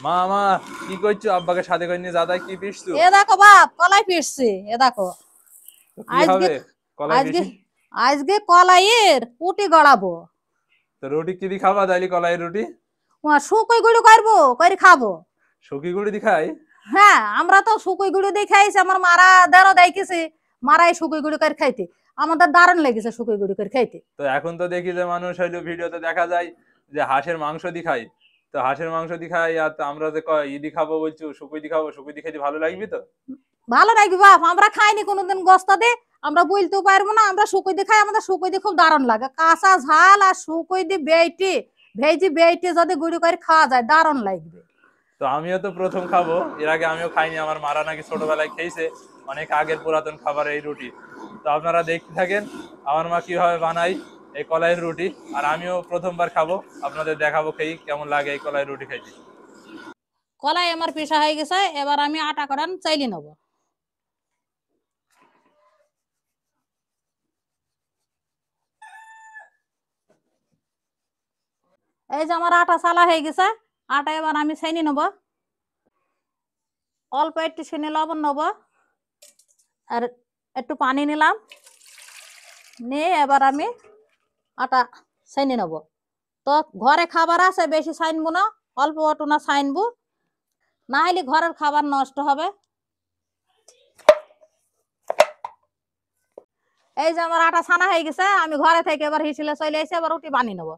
মা মা কি করছো? আব্বাকে সাথে করে নিয়ে দাদা কি পিসছো? এ দেখো বাপ কলাই পিসছি, এ দেখো। তো কি আজকে হবে কলাই আজকে পিসি? আজকে কলাইয়ের পুটি গড়াবো। তো রুটি কি দি খাবা তাইলে? কলাই রুটি শুকই গুঁড়ো করবো, করে খাবো। শুকি গুড়ি দি খাই? হ্যাঁ, আমরা তো শুকুই গুঁড়ো দিয়ে খাইছি, আমার মারা দেরও দেখেছি মারাই শুকুই গুঁড়ো করে খাইতে। আমাদের দারুণ লেগেছে শুকুই গুঁড়ো করে খাইতে। তো এখন তো দেখি যে মানুষ হইলো ভিডিওতে দেখা যায় যে হাঁসের মাংস দি খাই। তো হাঁসের মাংস দি খাই আর তো আমরা যে ইদি খাবো বলছো, শুকুই দি খাবো, শুকুই দি খাইতে ভালো লাগবে তো? ভালো লাগবে বাপ, আমরা খাইনি কোনোদিন গোস্ত দিয়ে, আমরা বলতেও পারবো না। আমরা শুকুই দিয়ে খাই, আমাদের শুকুই দিয়ে খুব দারুণ লাগে। কাঁচা ঝাল আর শুকুই দিয়ে বেইটি ভেজি বেইটি যদি গুঁড়ো করে খাওয়া যায় দারুণ লাগবে। তো আমিও তো প্রথম খাবো, এর আগে আমিও খাইনি। আমার মারা নাকি ছোটবেলায় খেয়েছে, অনেক আগের পুরাতন খাবার এই রুটি। তো আপনারা দেখতে থাকেন আমার মা কিভাবে বানাই এই কলাইয়ের রুটি, আর আমিও প্রথমবার খাবো, আপনাদের দেখাবো খেয়ে কেমন লাগে এই কলাইয়ের রুটি খাইতে। কলাই আমার পিসা হয়ে গেছে, এবার আমি আটা করান চাইলে নেবো। এই যে আমার আটা চালা হয়ে গেছে, আটা এবার আমি ছাইনি নেবো। অল্প একটু চিনি লবণ নেবো, আর একটু পানি নিলাম, নিয়ে এবার আমি আটা ছাইনি নেবো। তো ঘরে খাবার আছে, বেশি ছাইনবো না, অল্প একটু না ছাইনবো, না হলে ঘরের খাবার নষ্ট হবে। এই যে আমার আটা ছানা হয়ে গেছে, আমি ঘরে থেকে এবার হিসেলে চলে এসে এবার রুটি বানিয়ে নেবো।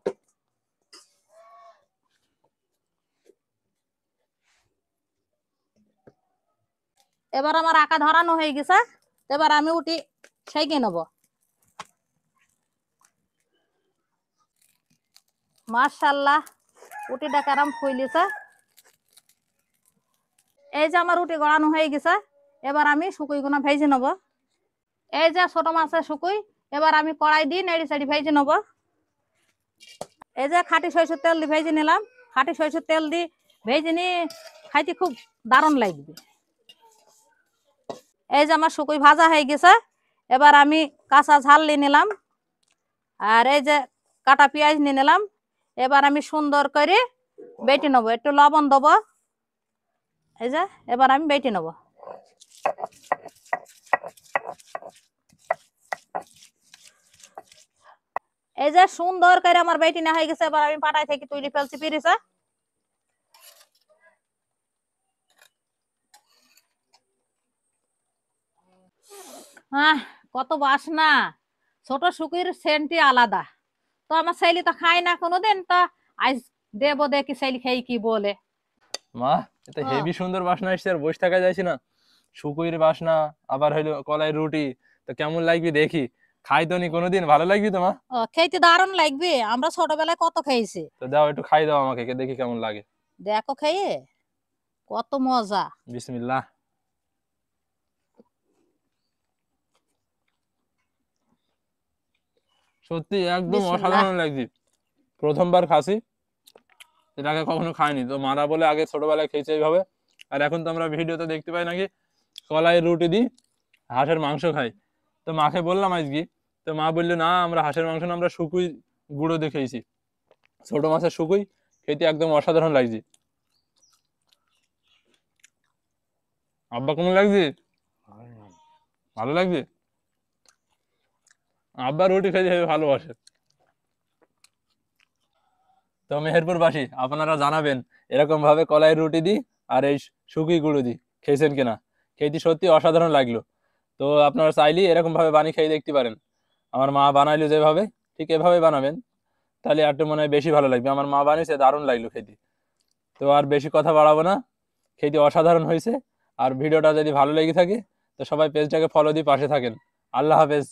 এবার আমার আটা ধরানো হয়ে গেছে, এবার আমি উঠি সেঁকে নেবো। মাশাআল্লাহ, রুটিটা কেরম ফুইলিছে। এই যে আমার রুটি গড়ানো হয়ে গেছে, এবার আমি শুকুই গুনা ভেজে নেবো। এই যে ছোট মাছের শুকুই, এবার আমি কড়াই দিয়ে নেড়ি চেড়ি ভেজে নেবো। এই যে খাঁটি সরষের তেল দিয়ে ভেজে নিলাম, খাঁটি সরষের তেল দিয়ে ভেজে নিয়ে খাইতে খুব দারুণ লাগবে। এই যে আমার শুকুই ভাজা হয়ে গেছে, এবার আমি কাঁচা ঝাল নিয়ে নিলাম, আর এই যে কাটা পেঁয়াজ নিয়ে নিলাম। এবার আমি সুন্দর করে বেটে নেবো, একটু লবণ দেবো। এই যে এবার আমি বেটে নেবো। এই যে সুন্দর করে আমার বেটি না হয়ে গেছে, এবার আমি পাটাই থেকে তুলে ফেলছি পিরিছে। আহ, কত বাসনা! ছোট শুকুর সেন্টই আলাদা। তো আমার ছেলে তো খায় না কোনোদিন, তো আজ দেবো, দেখি ছেলে খেয়ে কি বলে। মা, এটা হেভি সুন্দর বাসনা আসছে, আর বসে থাকা যাচ্ছে না। শুকুইয়ের বাসনা, আবার হইলো কলাই রুটি। তো কেমন লাগবে দেখি, খাই তো নি কোনোদিন, ভালো লাগবে তো মা? খেতে দারুণ লাগবে, আমরা ছোটবেলায় কত খেয়েছি। তো দাও একটু খাই দাও আমাকে, দেখি কেমন লাগে। দেখো খেয়ে কত মজা। বিসমিল্লাহ। সত্যি একদম বিসমিল্লাহ। অসাধারণ লাগছে। প্রথমবার খাসি, এর আগে কখনো খাইনি। তো মারা বলে আগে ছোটবেলায় খেয়েছে এইভাবে, আর এখন তো আমরা ভিডিওতে দেখতে পাই নাকি কলাই রুটি দি হাঁসের মাংস খাই। তো মাকে বললাম আজকে, তো মা বললো না, আমরা হাঁসের মাংস না, আমরা শুকুই গুঁড়ো দিয়ে খেয়েছি, ছোট মাছের শুকুই। খেতে একদম অসাধারণ লাগছে। আব্বা কেমন লাগছে? ভালো লাগছে? আব্বা রুটি খেতে হেবি ভালোবাসে। তো মেহেরপুরবাসী, আপনারা জানাবেন এরকম ভাবে কলাই রুটি দি আর এই শুকি গুঁড়ো দি খেয়েছেন কিনা। খেতে সত্যি অসাধারণ লাগলো। তো আপনারা চাইলে এরকম ভাবে বানিয়ে খেয়ে দেখতে পারেন। আমার মা বানাইলো যেভাবে, ঠিক এভাবে বানাবেন, তাহলে একটু মনে হয় বেশি ভালো লাগবে। আমার মা বানিয়েছে, দারুণ লাগলো খেতে। তো আর বেশি কথা বাড়াবো না, খেতে অসাধারণ হয়েছে। আর ভিডিওটা যদি ভালো লেগে থাকে তো সবাই পেজটাকে ফলো দিয়ে পাশে থাকেন। আল্লাহ হাফেজ।